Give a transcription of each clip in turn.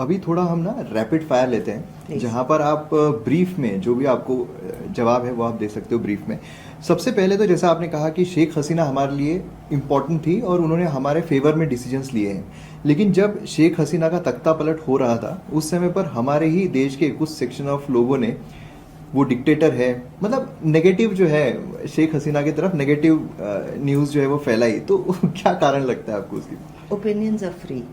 अभी थोड़ा हम ना रैपिड फायर लेते हैं, Please. जहाँ पर आप ब्रीफ में जो भी आपको जवाब है वो आप दे सकते हो ब्रीफ में। सबसे पहले तो जैसा आपने कहा कि शेख हसीना हमारे लिए इम्पोर्टेंट थी और उन्होंने हमारे फेवर में डिसीजंस लिए हैं, लेकिन जब शेख हसीना का तख्ता पलट हो रहा था उस समय पर हमारे ही देश के कुछ सेक्शन ऑफ लोगों ने वो डिक्टेटर है, मतलब नेगेटिव जो है शेख हसीना की तरफ नेगेटिव न्यूज़ जो है वो फैलाई। तो क्या कारण लगता है आपको उसकी? Opinions are free.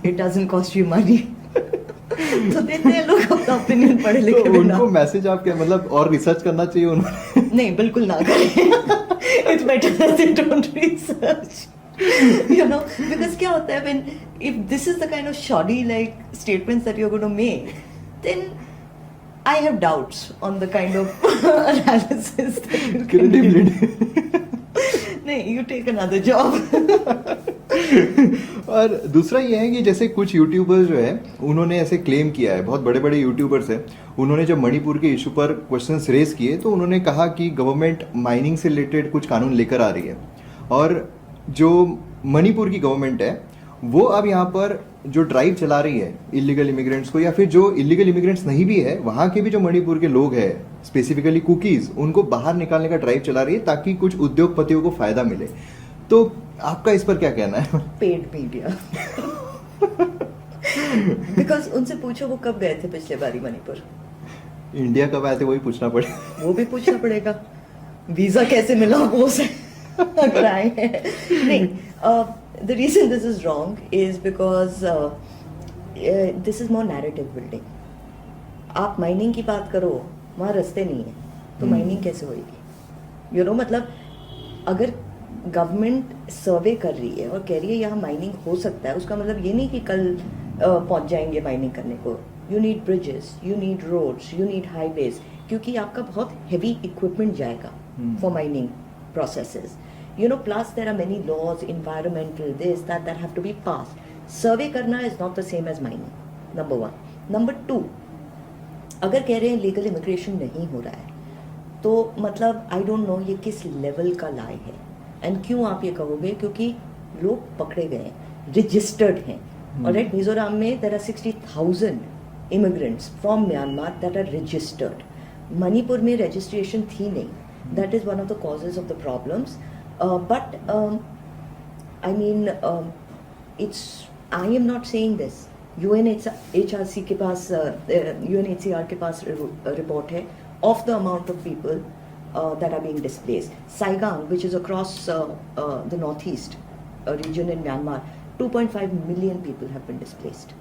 It doesn't cost you money. तो देते हैं लोग अपना ओपिनियन पढ़ लिखे तो बिना। उनको मैसेज आप क्या, मतलब और रिसर्च करना चाहिए उन्होंने? नहीं, बिल्कुल ना करें। It's better that they don't research. You know, because क्या होता है when if this is the kind of shoddy like statements that you're going to make, then I have doubts on the kind of analysis that you can do. Credibility. नहीं, you take another job. और दूसरा ये है कि जैसे कुछ YouTubers जो है उन्होंने ऐसे क्लेम किया है, बहुत बड़े बड़े यूट्यूबर्स हैं, उन्होंने जब मणिपुर के इशू पर क्वेश्चंस रेज किए तो उन्होंने कहा कि गवर्नमेंट माइनिंग से रिलेटेड कुछ कानून लेकर आ रही है, और जो मणिपुर की गवर्नमेंट है वो अब यहाँ पर जो ड्राइव चला रही है इलीगल इमिग्रेंट्स को, या फिर जो इलीगल इमिग्रेंट्स नहीं भी है वहाँ के भी जो मणिपुर के लोग हैं स्पेसिफिकली कुकीज, उनको बाहर निकालने का ड्राइव चला रही है ताकि कुछ उद्योगपतियों को फायदा मिले। तो आपका इस पर क्या कहना है? Paid media. बिकॉज उनसे पूछो वो कब गए थे पिछले बारी मणिपुर। इंडिया कब आए थे वही पूछना पड़े। वो भी पूछना पड़ेगा, वीजा कैसे मिला वो से अगर आए हैं। नहीं, the reason this is wrong is because this is more narrative building. आप माइनिंग की बात करो, वहाँ रास्ते नहीं है तो माइनिंग कैसे होगी? यू नो, मतलब अगर गवर्नमेंट सर्वे कर रही है और कह रही है यहाँ माइनिंग हो सकता है, उसका मतलब ये नहीं कि कल पहुंच जाएंगे माइनिंग करने को। You need bridges, you need roads, you need highways, क्योंकि आपका बहुत हेवी इक्विपमेंट जाएगा for mining processes. You know, plus there are many laws, environmental this that have to be passed. Survey करना is not the same as mining, number one. Number two, अगर कह रहे हैं legal immigration नहीं हो रहा है तो मतलब आई डोंट नो ये किस लेवल का लाई है। एंड क्यों आप ये कहोगे? क्योंकि लोग पकड़े गए हैं, रजिस्टर्ड हैं। ऑलराइट, मिजोरम में there are 60,000 immigrants from Myanmar that are registered. Manipur में रजिस्ट्रेशन थी नहीं, that is one of the causes of the problems. But I mean it's, I am not saying this. UNHRC के पास, यूएनएचसीआर के पास report है of the amount of people that are being displaced. Saigon, which is across the northeast region in Myanmar, 2.5 million people have been displaced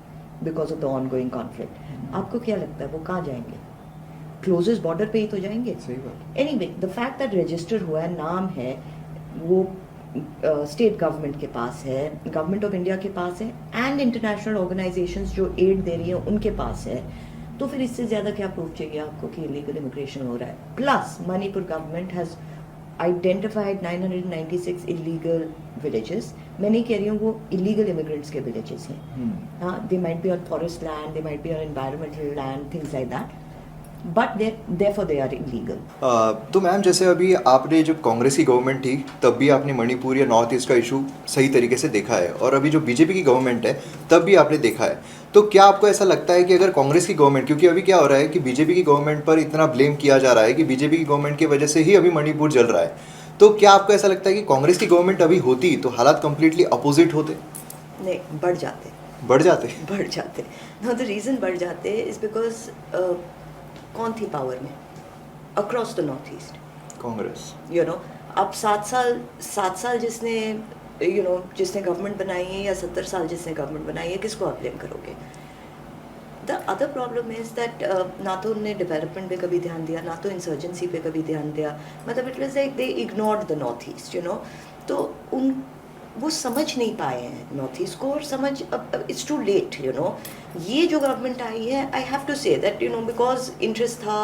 because of the ongoing conflict. आपको क्या लगता है वो कहाँ जाएंगे? Closest border पे ही तो जाएंगे। सही बात। Anyway, the fact that register हुआ है, नाम है, वो स्टेट गवर्नमेंट के पास है, गवर्नमेंट ऑफ इंडिया के पास है, एंड इंटरनेशनल ऑर्गेनाइजेशंस जो एड दे रही हैं उनके पास है, तो फिर इससे ज्यादा क्या प्रूफ चाहिए आपको कि इलीगल इमिग्रेशन हो रहा है? Plus Manipur government has identified 996 illegal villages. मैं नहीं कह रही हूँ वो इलीगल इमिग्रेंट्स के विलेजेस हैं, हाँ, they might be on forest land, they might be on environmental land, things like that, but therefore they are illegal. तो मैम जैसे अभी आपने जब कांग्रेस की गवर्नमेंट थी तब भी आपने मणिपुर या नॉर्थ ईस्ट का इशू सही तरीके से देखा है, और अभी जो बीजेपी की गवर्नमेंट है तब भी आपने देखा है। तो क्या आपको ऐसा लगता है कि अगर कांग्रेस की गवर्नमेंट, क्योंकि अभी क्या हो रहा है कि बीजेपी की गवर्नमेंट पर इतना ब्लेम किया जा रहा है कि बीजेपी की गवर्नमेंट की वजह से ही अभी मणिपुर जल रहा है, तो क्या आपको ऐसा लगता है कि कांग्रेस की गवर्नमेंट अभी होती तो हालात कंप्लीटली अपोजिट होते? नहीं, बढ़ जाते। बढ़ जाते? बढ़ जाते। नो, द रीज़न बढ़ जाते इज बिकॉज कौन थी पावर में across the north east? Congress. You know, अब 7 साल जिसने जिसने गवर्नमेंट बनाई है, या 70 साल जिसने गवर्नमेंट बनाई है, किसको आप ब्लेम करोगे? The other problem is that ना तो उन्होंने डेवलपमेंट पे कभी ध्यान दिया, ना तो इंसर्जेंसी पे कभी ध्यान दिया। मतलब it was like they ignored the north east, you know. तो वो समझ नहीं पाए हैं नॉर्थ ईस्ट को, और समझ अब it's too late, you know. ये जो गवर्नमेंट आई है, I have to say that, you know, because interest था,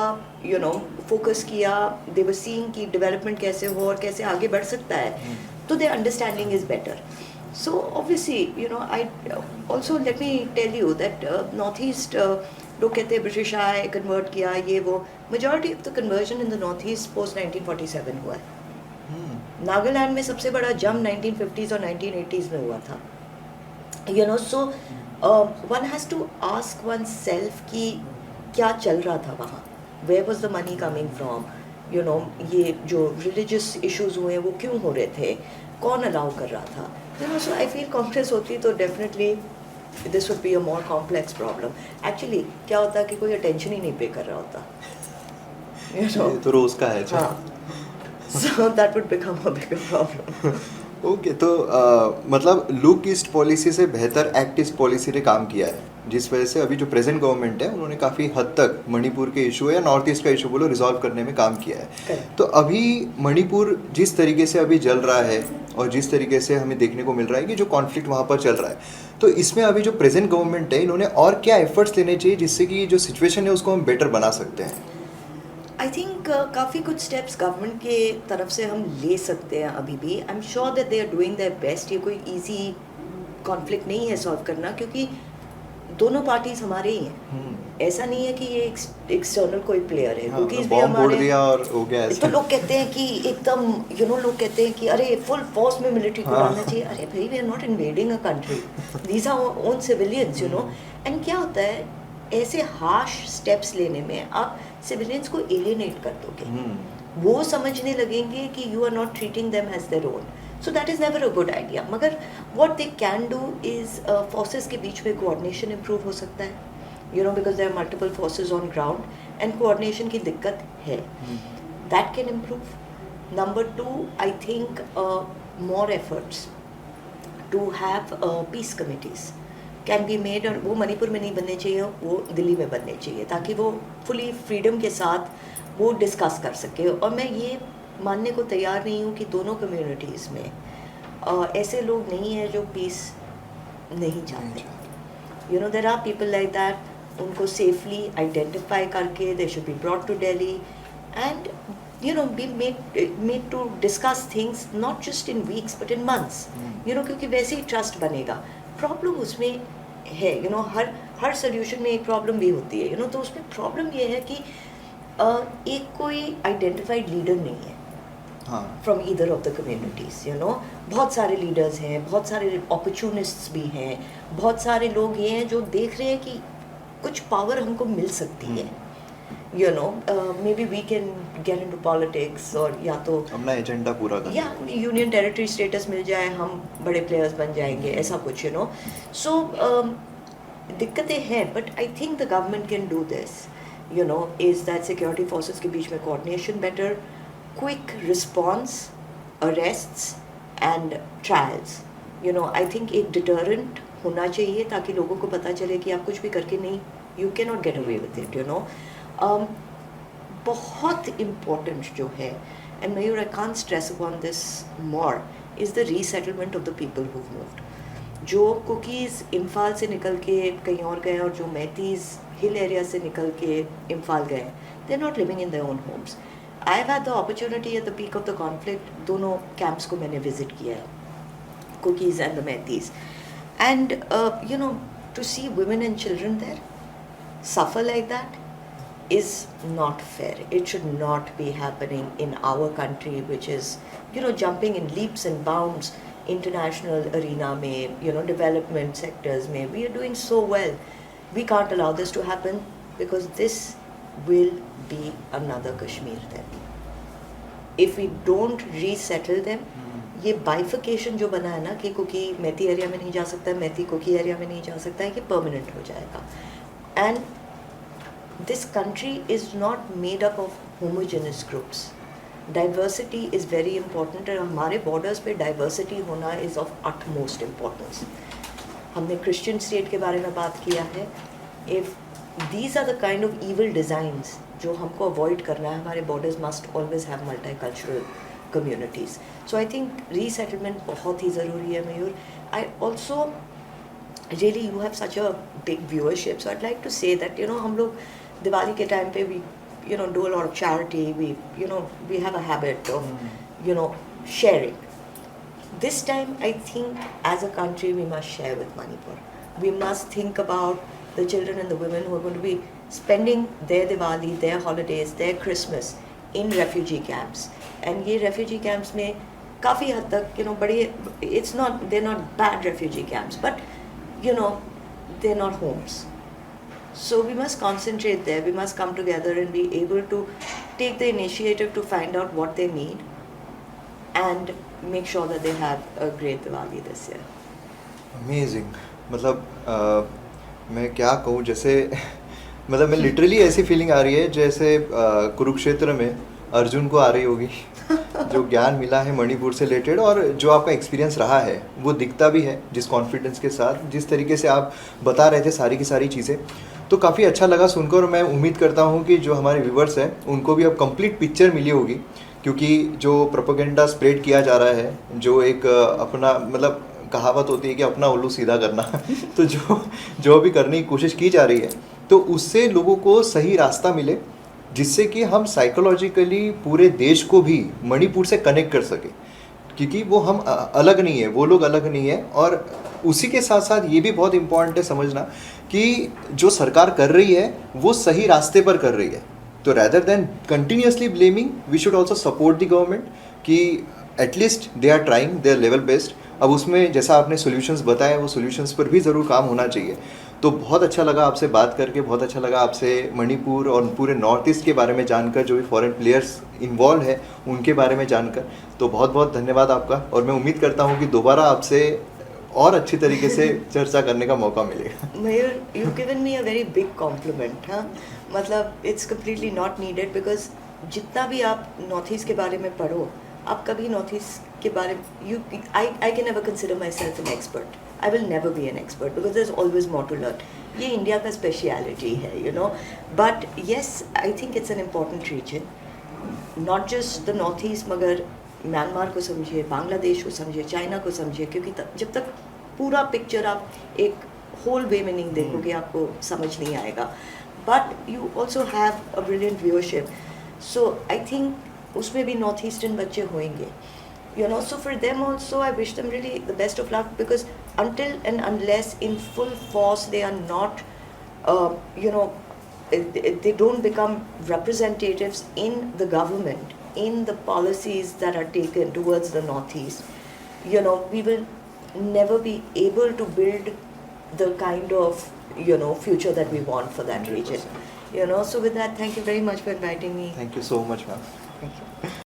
यू नो, फोकस किया, दे वर सीइंग कि डेवलपमेंट कैसे हो और कैसे आगे बढ़ सकता है, तो their understanding is better. So obviously, you know, I also let me tell you that North East, लोग कहते हैं ब्रिटिश आए, कन्वर्ट किया, ये वो, majority of the conversion in the North East post 1947 हुआ है। नागालैंड में सबसे बड़ा जंप 1950s और 1980s में हुआ था, you know, so one has to ask oneself कि क्या चल रहा था वहाँ, where was the money coming from, you know, ये जो रिलीजियस इश्यूज हुए वो क्यों हो रहे थे, कौन अलाउ कर रहा था, you no. So I feel Congress होती तो definitely this would be a more complex problem. Actually क्या होता कि कोई अटेंशन ही नहीं पे कर रहा होता, you know. ये तो रोज का है. अच्छा. हाँ. So that would become a bigger problem. Okay तो मतलब लुक ईस्ट पॉलिसी से बेहतर एक्ट ईस्ट पॉलिसी ने काम किया है, जिस वजह से अभी जो प्रेजेंट गवर्नमेंट है उन्होंने काफ़ी हद तक मणिपुर के इशू या नॉर्थ ईस्ट का इशू बोलो रिजॉल्व करने में काम किया है. Correct. तो अभी मणिपुर जिस तरीके से अभी जल रहा है और जिस तरीके से हमें देखने को मिल रहा है कि जो कॉन्फ्लिक्ट वहाँ पर चल रहा है, तो इसमें अभी जो प्रेजेंट गवर्नमेंट है इन्होंने और क्या एफर्ट्स लेने चाहिए जिससे कि जो सिचुएशन है उसको हम बेटर बना सकते हैं. आई थिंक काफ़ी कुछ स्टेप्स गवर्नमेंट के तरफ से हम ले सकते हैं अभी भी. I am sure that they are doing their best. ये कोई इजी कॉन्फ्लिक्ट नहीं है सॉल्व करना, क्योंकि दोनों पार्टीज हमारे ही हैं. ऐसा नहीं है कि ये एक्सटर्नल कोई प्लेयर है. कुकीज भी बॉम्ब फोड़ हमारे. दिया और हो गया ऐसा. तो लोग कहते हैं कि एकदम यू नो, लोग कहते हैं कि अरे फुल फोर्स में मिलिट्री को डालना चाहिए. अरे भाई, we are not invading a country, these are own civilians, you know. And क्या होता है, ऐसे हार्श स्टेप्स लेने में आप सिविलियंस को एलियनेट कर दोगे. वो समझने लगेंगे कि you are not treating them as their own. So that is never a good idea. मगर what they can do is forces के बीच में कोऑर्डिनेशन इम्प्रूव हो सकता है, you know, because there are multiple forces on ground and coordination की दिक्कत है. That can improve. Number 2, I think more efforts to have peace committees can be made. और वो मणिपुर में नहीं बनने चाहिए, वो दिल्ली में बनने चाहिए, ताकि वो फुली फ्रीडम के साथ वो डिस्कस कर सके. और मैं ये मानने को तैयार नहीं हूँ कि दोनों कम्युनिटीज़ में ऐसे लोग नहीं हैं जो पीस नहीं चाहते. You know, there are people like that. उनको सेफली आइडेंटिफाई करके they should be brought to Delhi and you know be made to discuss things not just in weeks but in months. You know, क्योंकि वैसे ही trust बनेगा. Problem उसमें है, you no, her solution में एक problem भी होती है, यू नो. तो उसमें प्रॉब्लम ये है कि एक कोई आइडेंटिफाइड लीडर नहीं है from either of the communities. You know, बहुत सारे लीडर्स हैं, बहुत सारे अपॉर्चुनिस्ट्स भी हैं, बहुत सारे लोग ये हैं जो देख रहे हैं कि कुछ पावर हमको मिल सकती है. You know, maybe we can get into politics और या तो अपना एजेंडा पूरा करना, या यूनियन टेरिटरी स्टेटस मिल जाए, हम बड़े प्लेयर्स बन जाएंगे, ऐसा कुछ, यू नो. सो दिक्कतें हैं, but I think the government can do this, you know, is that security forces के बीच में coordination better, quick response, अरेस्ट्स and trials. You know, I think एक डिटरेंट होना चाहिए ताकि लोगों को पता चले कि आप कुछ भी करके नहीं, you can not get away with it, you know. बहुत इम्पोर्टेंट जो है, and Mayur I can't stress upon this more, is the resettlement of the people who moved. जो कुकीज़ इम्फाल से निकल के कहीं और गए और जो मैतीज़ हिल एरिया से निकल के इम्फाल गए, they are not living in their own homes. I have had the opportunity at the peak of the conflict, दोनों कैंप्स को मैंने विजिट किया है, Kukis and the Meiteis, and you know, to see women and children there suffer like that is not fair. It should not be happening in our country, which is, you know, jumping in leaps and bounds international arena mein, you know, development sectors mein. We are doing so well. We can't allow this to happen because this will be another Kashmir then. If we don't resettle them, ये बाइफिकेशन जो बना है ना कि cookie Maiti area में नहीं जा सकता है, मैती कुकी एरिया में नहीं जा सकता है, कि परमानेंट हो जाएगा. And this country is not made up of homogeneous groups. Diversity is very important and हमारे borders पे diversity होना is of utmost importance. हमने Christian state के बारे में बात किया है. If these are the kind of evil designs जो हमको avoid करना है, हमारे borders must always have multicultural communities. So I think resettlement बहुत ही ज़रूरी है मयूर. I also really, you have such a big viewership, so I'd like to say that, you know, हम लोग दिवाली के टाइम पे we, you know, do a lot of charity. We, you know, we have a habit of, you know, sharing. This time, I think, as a country, we must share with Manipur. We must think about the children and the women who are going to be spending their Diwali, their holidays, their Christmas in refugee camps. And ये refugee camps में काफ़ी हद तक, you know, बड़े, it's not, they're not bad refugee camps, but, you know, they're not homes. So we must concentrate there. We must come together and be able to take the initiative to find out what they need and make sure that they have a great Diwali this year. Amazing. मतलब मैं क्या कहूँ, जैसे मतलब मैं literally ऐसी feeling आ रही है जैसे कुरुक्षेत्र में अर्जुन को आ रही होगी. जो ज्ञान मिला है मणिपुर से रिलेटेड और जो आपका एक्सपीरियंस रहा है वो दिखता भी है जिस कॉन्फिडेंस के साथ, जिस तरीके से आप बता रहे थे सारी की सारी चीज़ें, तो काफ़ी अच्छा लगा सुनकर. और मैं उम्मीद करता हूँ कि जो हमारे व्यूवर्स हैं उनको भी अब कंप्लीट पिक्चर मिली होगी, क्योंकि जो प्रोपेगेंडा स्प्रेड किया जा रहा है, जो एक अपना मतलब कहावत होती है कि अपना उल्लू सीधा करना तो जो भी करने की कोशिश की जा रही है, तो उससे लोगों को सही रास्ता मिले, जिससे कि हम साइकोलॉजिकली पूरे देश को भी मणिपुर से कनेक्ट कर सके, क्योंकि वो हम अलग नहीं है, वो लोग अलग नहीं है. और उसी के साथ साथ ये भी बहुत इम्पॉर्टेंट है समझना कि जो सरकार कर रही है वो सही रास्ते पर कर रही है. तो rather than continuously blaming, we should also support the government कि at least they are trying their level best. अब उसमें जैसा आपने सॉल्यूशंस बताए, वो सॉल्यूशंस पर भी ज़रूर काम होना चाहिए. तो बहुत अच्छा लगा आपसे बात करके, बहुत अच्छा लगा आपसे मणिपुर और पूरे नॉर्थ ईस्ट के बारे में जानकर, जो भी फॉरेन प्लेयर्स इन्वॉल्व है उनके बारे में जानकर. तो बहुत बहुत धन्यवाद आपका, और मैं उम्मीद करता हूँ कि दोबारा आपसे और अच्छी तरीके से चर्चा करने का मौका मिलेगा. Mayur, you've given me a very big compliment, हाँ. मतलब it's completely not needed because जितना भी आप नॉर्थ ईस्ट के बारे में पढ़ो, आप कभी नॉर्थ ईस्ट के बारे में I can never consider myself an expert. I will never be an expert because there's always more to learn. ये इंडिया का स्पेशलिटी है, you know. But yes, I think it's an important region. Not just the north east, मगर Myanmar को समझिए, बांग्लादेश को समझिए, China को समझिए, क्योंकि जब तक पूरा पिक्चर आप एक होल वे में नहीं देखोगे आपको समझ नहीं आएगा. But you also have a brilliant viewership, so I think उसमें भी नॉर्थ ईस्टर्न बच्चे होंगे, you know. So for them also I wish them really the best of luck, because until and unless in full force they are not you know, they don't become representatives in the government, in the policies that are taken towards the northeast, you know, we will never be able to build the kind of, you know, future that we want for that 100%. region, you know. So with that, thank you very much for inviting me. Thank you so much, ma'am. Thank you.